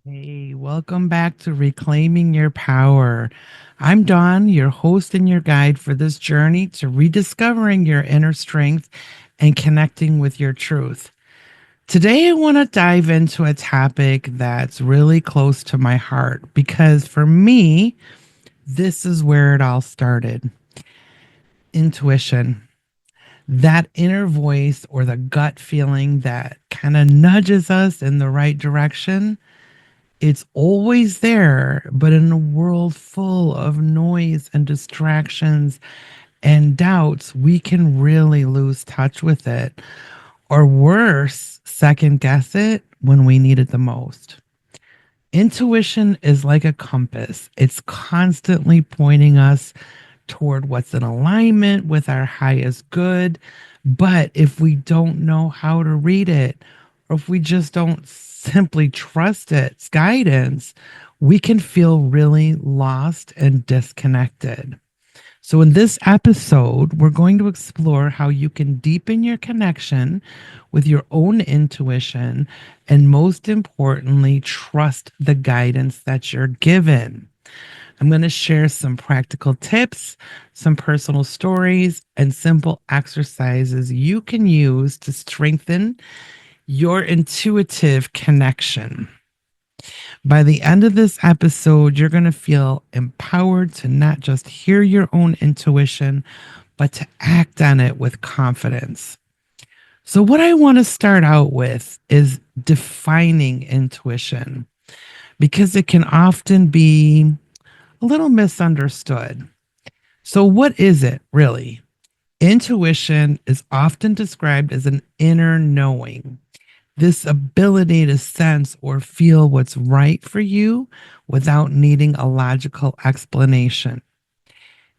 Hey, welcome back to Reclaiming Your Power. I'm Dawn, your host and your guide for this journey to rediscovering your inner strength and connecting with your truth. Today, I want to dive into a topic that's really close to my heart because for me, this is where it all started. Intuition, that inner voice or the gut feeling that kind of nudges us in the right direction. It's always there, but in a world full of noise and distractions and doubts, we can really lose touch with it. Or worse, second guess it when we need it the most. Intuition is like a compass, it's constantly pointing us toward what's in alignment with our highest good. But if we don't know how to read it, or if we just don't simply trust its guidance, we can feel really lost and disconnected. So, in this episode, we're going to explore how you can deepen your connection with your own intuition and, most importantly, trust the guidance that you're given. I'm going to share some practical tips, some personal stories, and simple exercises you can use to strengthen your intuitive connection. By the end of this episode, you're going to feel empowered to not just hear your own intuition, but to act on it with confidence. So, what I want to start out with is defining intuition because it can often be a little misunderstood. So, what is it really? Intuition is often described as an inner knowing, this ability to sense or feel what's right for you without needing a logical explanation.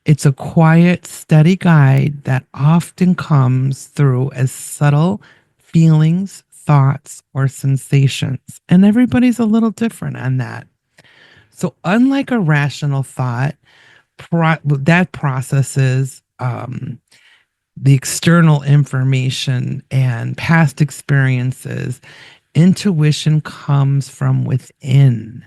It's a quiet, steady guide that often comes through as subtle feelings, thoughts, or sensations. And everybody's a little different on that. So, unlike a rational thought, that processes the external information and past experiences, intuition comes from within.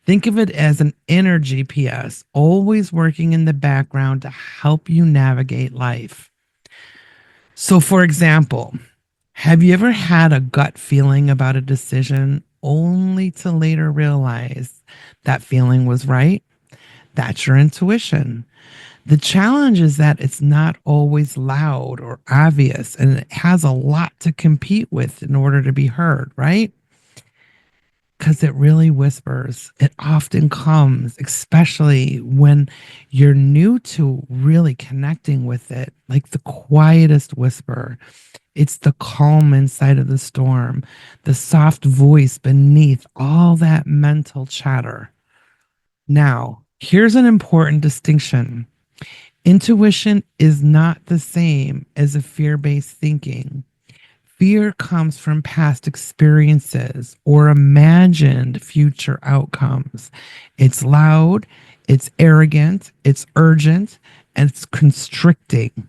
Think of it as an inner GPS, always working in the background to help you navigate life. So, for example, have you ever had a gut feeling about a decision only to later realize that feeling was right? That's your intuition. The challenge is that it's not always loud or obvious, and it has a lot to compete with in order to be heard, right? Because it really whispers. It often comes, especially when you're new to really connecting with it, like the quietest whisper. It's the calm inside of the storm, the soft voice beneath all that mental chatter. Now, here's an important distinction. Intuition is not the same as a fear based thinking. Fear comes from past experiences or imagined future outcomes. It's loud, it's arrogant, it's urgent, and it's constricting.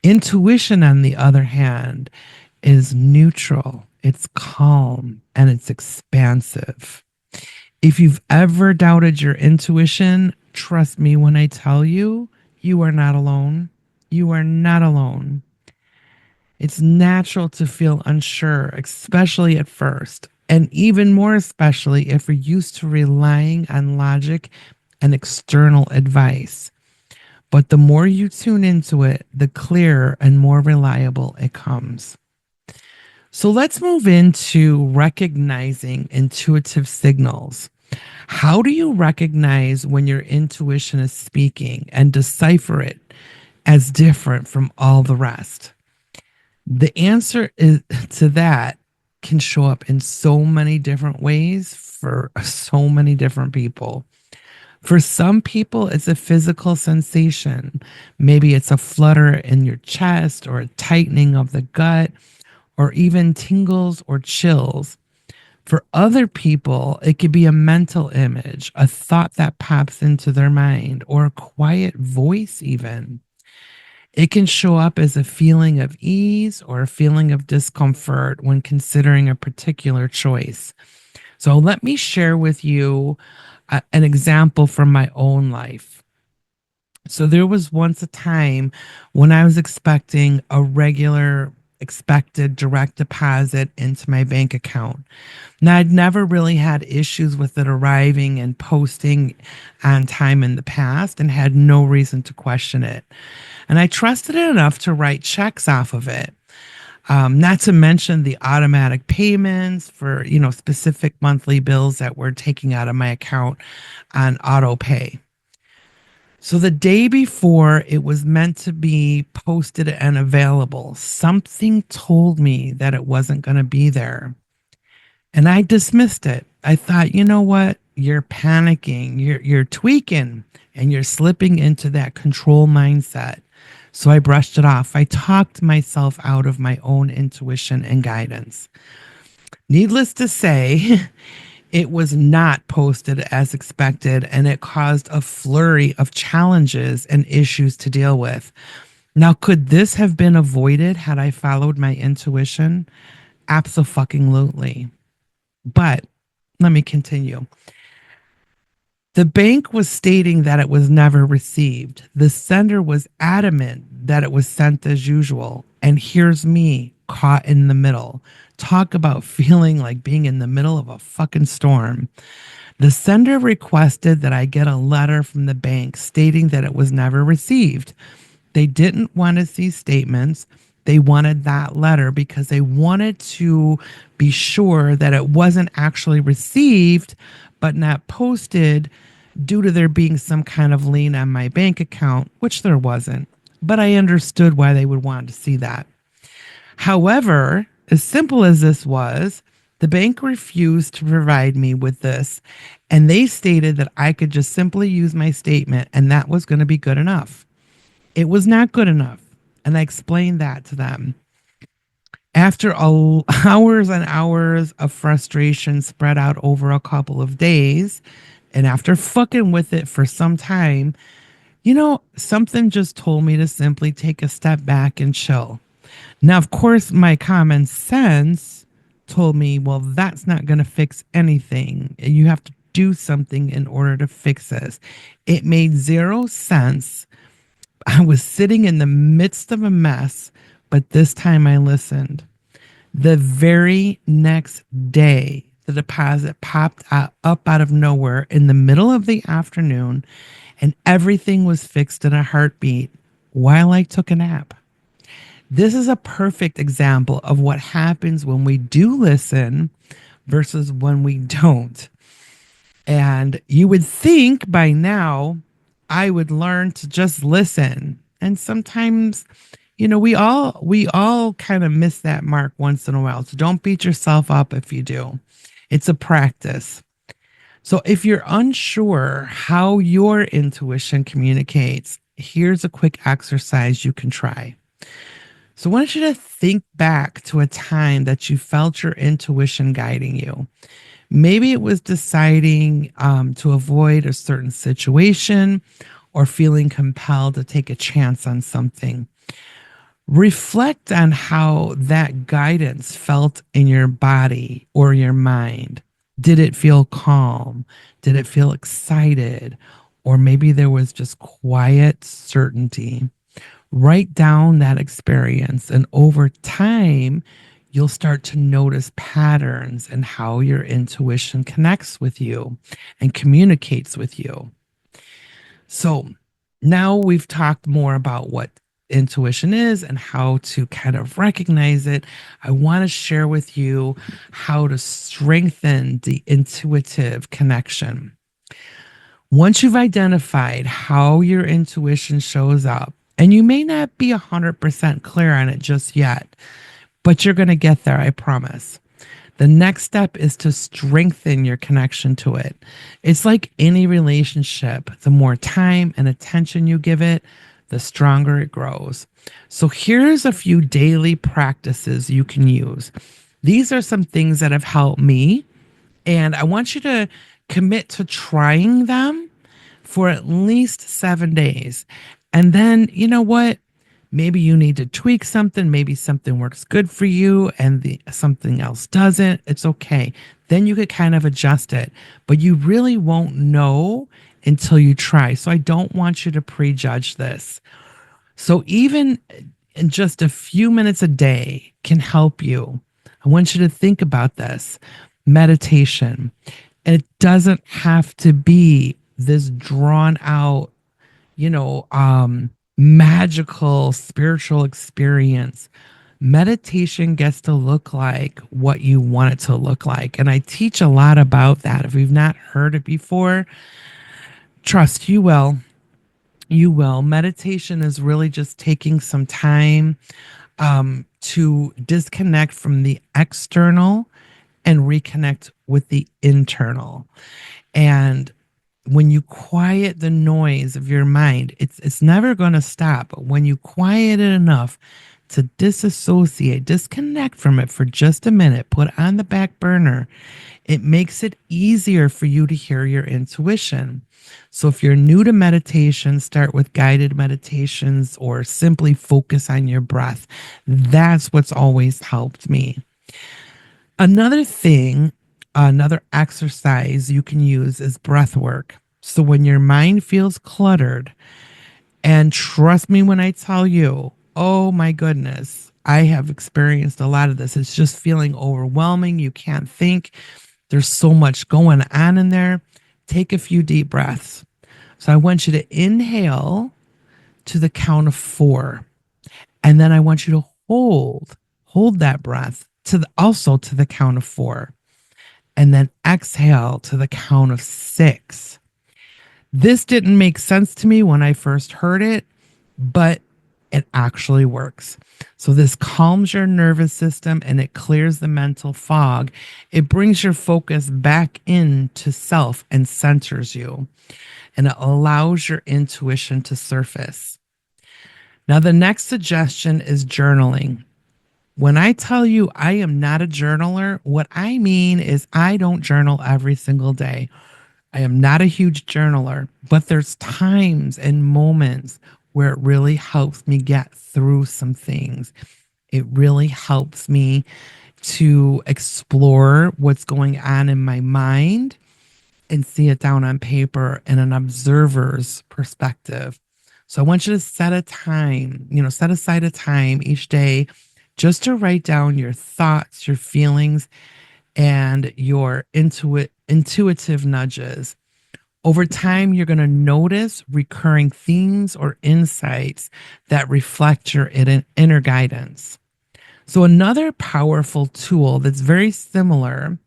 Intuition, on the other hand, is neutral, it's calm, and it's expansive. If you've ever doubted your intuition, trust me when I tell you, you are not alone. You are not alone. It's natural to feel unsure, especially at first, and even more especially if you're used to relying on logic and external advice. But the more you tune into it, the clearer and more reliable it comes. So let's move into recognizing intuitive signals. How do you recognize when your intuition is speaking and decipher it as different from all the rest? The answer is to that can show up in so many different ways for so many different people. For some people, it's a physical sensation. Maybe it's a flutter in your chest or a tightening of the gut or even tingles or chills. For other people, it could be a mental image, a thought that pops into their mind, or a quiet voice, even. It can show up as a feeling of ease or a feeling of discomfort when considering a particular choice. So let me share with you an example from my own life. So there was once a time when I was expecting a regular expected direct deposit into my bank account. Now, I'd never really had issues with it arriving and posting on time in the past and had no reason to question it. And I trusted it enough to write checks off of it. Not to mention the automatic payments for, specific monthly bills that were taking out of my account on auto pay. So the day before it was meant to be posted and available, something told me that it wasn't going to be there. And I dismissed it. I thought, you know what? You're panicking, you're tweaking, and you're slipping into that control mindset. So I brushed it off. I talked myself out of my own intuition and guidance. Needless to say, it was not posted as expected, and it caused a flurry of challenges and issues to deal with. Now, could this have been avoided had I followed my intuition? Absolutely. But let me continue. The bank was stating that it was never received. The sender was adamant that it was sent as usual. And here's me caught in the middle. Talk about feeling like being in the middle of a fucking storm. The sender requested that I get a letter from the bank stating that it was never received. They didn't want to see statements. They wanted that letter because they wanted to be sure that it wasn't actually received, but not posted due to there being some kind of lien on my bank account, which there wasn't. But I understood why they would want to see that. However, as simple as this was, the bank refused to provide me with this, and they stated that I could just simply use my statement and that was going to be good enough. It was not good enough. And I explained that to them. After hours and hours of frustration spread out over a couple of days, and after fucking with it for some time, something just told me to simply take a step back and chill. Now, of course, my common sense told me, well, that's not going to fix anything. You have to do something in order to fix this. It made zero sense. I was sitting in the midst of a mess, but this time I listened. The very next day, the deposit popped up out of nowhere in the middle of the afternoon, and everything was fixed in a heartbeat while I took a nap. This is a perfect example of what happens when we do listen versus when we don't. And you would think by now I would learn to just listen. And sometimes, we all kind of miss that mark once in a while. So don't beat yourself up if you do. It's a practice. So if you're unsure how your intuition communicates, here's a quick exercise you can try. So I want you to think back to a time that you felt your intuition guiding you. Maybe it was deciding to avoid a certain situation or feeling compelled to take a chance on something. Reflect on how that guidance felt in your body or your mind. Did it feel calm? Did it feel excited? Or maybe there was just quiet certainty. Write down that experience, and over time, you'll start to notice patterns and how your intuition connects with you and communicates with you. So now we've talked more about what intuition is and how to kind of recognize it. I want to share with you how to strengthen the intuitive connection. Once you've identified how your intuition shows up, and you may not be 100% clear on it just yet, but you're going to get there, I promise. The next step is to strengthen your connection to it. It's like any relationship. The more time and attention you give it, the stronger it grows. So here's a few daily practices you can use. These are some things that have helped me, and I want you to commit to trying them for at least 7 days. And then, you know what? Maybe you need to tweak something, maybe something works good for you and the something else doesn't. It's okay. Then you could kind of adjust it, but you really won't know until you try. So I don't want you to prejudge this. So even in just a few minutes a day can help you. I want you to think about this meditation. And it doesn't have to be this drawn out, magical spiritual experience. Meditation gets to look like what you want it to look like. And I teach a lot about that. If you've not heard it before, trust you will. You will. Meditation is really just taking some time to disconnect from the external and reconnect with the internal. And when you quiet the noise of your mind, it's never going to stop. But when you quiet it enough to disassociate, disconnect from it for just a minute, put it on the back burner, it makes it easier for you to hear your intuition. So if you're new to meditation, start with guided meditations or simply focus on your breath. That's what's always helped me. Another thing, another exercise you can use is breath work. So when your mind feels cluttered, and trust me when I tell you, oh my goodness, I have experienced a lot of this. It's just feeling overwhelming. You can't think. There's so much going on in there. Take a few deep breaths. So I want you to inhale to the count of 4. And then I want you to hold that breath also to the count of 4. And then exhale to the count of 6. This didn't make sense to me when I first heard it, but it actually works. So this calms your nervous system and it clears the mental fog. It brings your focus back into self and centers you, and it allows your intuition to surface. Now, the next suggestion is journaling. When I tell you I am not a journaler, what I mean is I don't journal every single day. I am not a huge journaler, but there's times and moments where it really helps me get through some things. It really helps me to explore what's going on in my mind and see it down on paper in an observer's perspective. So I want you to set aside a time each day just to write down your thoughts, your feelings, and your intuitive nudges. Over time, you're going to notice recurring themes or insights that reflect your inner guidance. So, another powerful tool that's very similar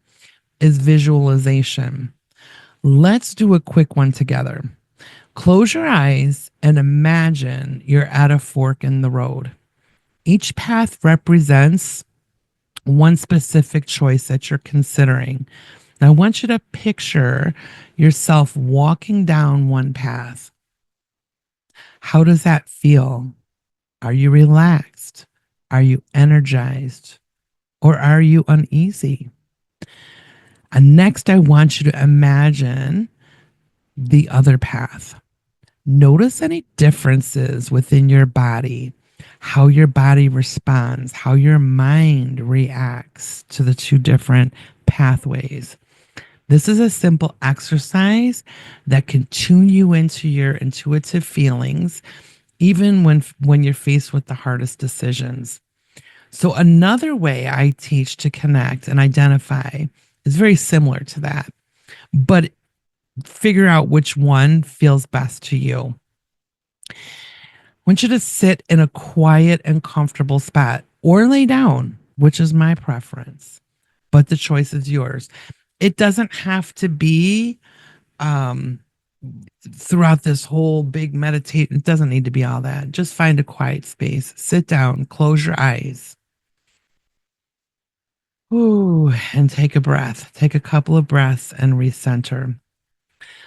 is visualization. Let's do a quick one together. Close your eyes and imagine you're at a fork in the road. Each path represents one specific choice that you're considering. Now, I want you to picture yourself walking down one path. How does that feel? Are you relaxed? Are you energized? Or are you uneasy? And next, I want you to imagine the other path. Notice any differences within your body, how your body responds, how your mind reacts to the two different pathways. This is a simple exercise that can tune you into your intuitive feelings, even when you're faced with the hardest decisions. So another way I teach to connect and identify is very similar to that, but figure out which one feels best to you. I want you to sit in a quiet and comfortable spot or lay down, which is my preference, but the choice is yours. It doesn't have to be um, throughout this whole big meditation. It doesn't need to be all that. Just find a quiet space, sit down, close your eyes. Ooh, and take a breath. Take a couple of breaths and recenter.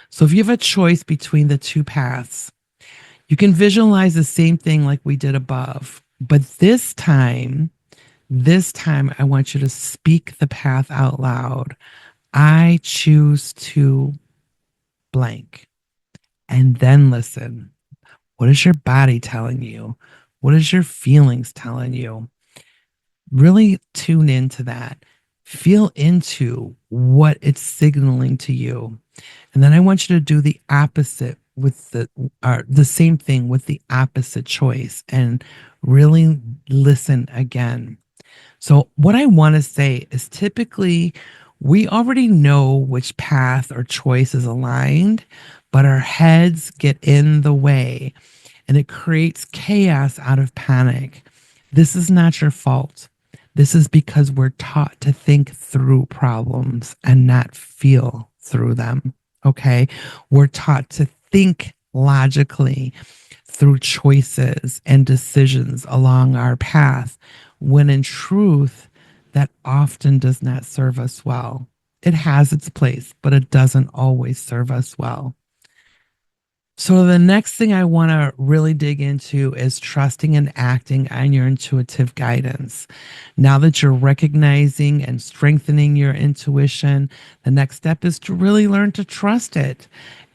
So if you have a choice between the two paths, you can visualize the same thing like we did above. But this time, I want you to speak the path out loud. I choose to blank. And then listen. What is your body telling you? What is your feelings telling you? Really tune into that. Feel into what it's signaling to you. And then I want you to do the opposite with the same thing with the opposite choice and really listen again. So, what I want to say is typically we already know which path or choice is aligned, but our heads get in the way and it creates chaos out of panic. This is not your fault. This is because we're taught to think through problems and not feel through them. Okay. We're taught to think logically through choices and decisions along our path, when in truth, that often does not serve us well. It has its place, but it doesn't always serve us well. So, the next thing I want to really dig into is trusting and acting on your intuitive guidance. Now that you're recognizing and strengthening your intuition, the next step is to really learn to trust it.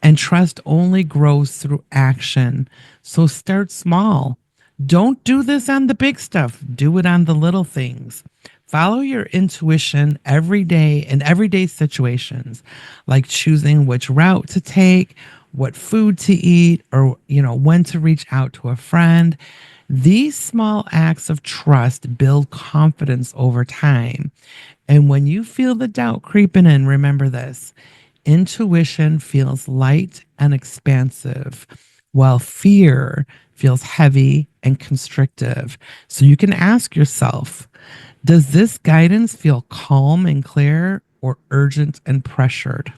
And trust only grows through action. So, start small. Don't do this on the big stuff, do it on the little things. Follow your intuition every day in everyday situations, like choosing which route to take, what food to eat, or when to reach out to a friend. These small acts of trust build confidence over time. And when you feel the doubt creeping in, remember this: intuition feels light and expansive, while fear feels heavy and constrictive. So you can ask yourself, does this guidance feel calm and clear or urgent and pressured?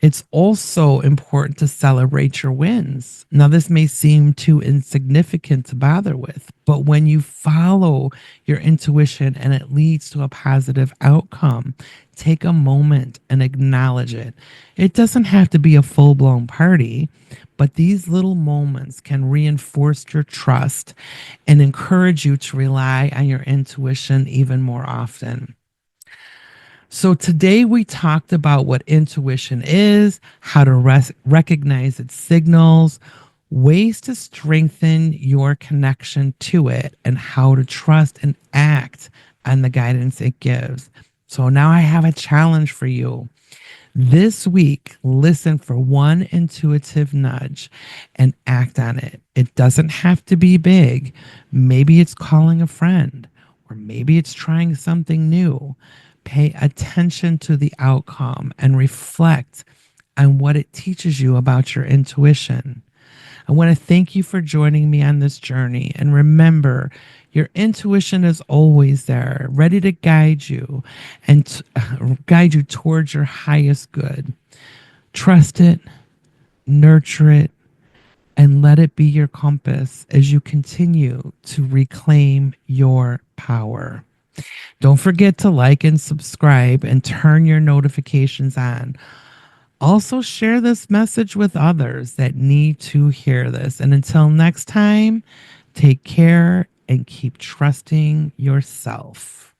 It's also important to celebrate your wins. Now, this may seem too insignificant to bother with, but when you follow your intuition and it leads to a positive outcome, take a moment and acknowledge it. It doesn't have to be a full blown party, but these little moments can reinforce your trust and encourage you to rely on your intuition even more often. So, today we talked about what intuition is, how to recognize its signals, ways to strengthen your connection to it, and how to trust and act on the guidance it gives. So, now I have a challenge for you. This week, listen for one intuitive nudge and act on it. It doesn't have to be big. Maybe it's calling a friend, or maybe it's trying something new. Pay attention to the outcome and reflect on what it teaches you about your intuition. I want to thank you for joining me on this journey. And remember, your intuition is always there, ready to guide you and guide you towards your highest good. Trust it, nurture it, and let it be your compass as you continue to reclaim your power. Don't forget to like and subscribe and turn your notifications on. Also, share this message with others that need to hear this. And until next time, take care and keep trusting yourself.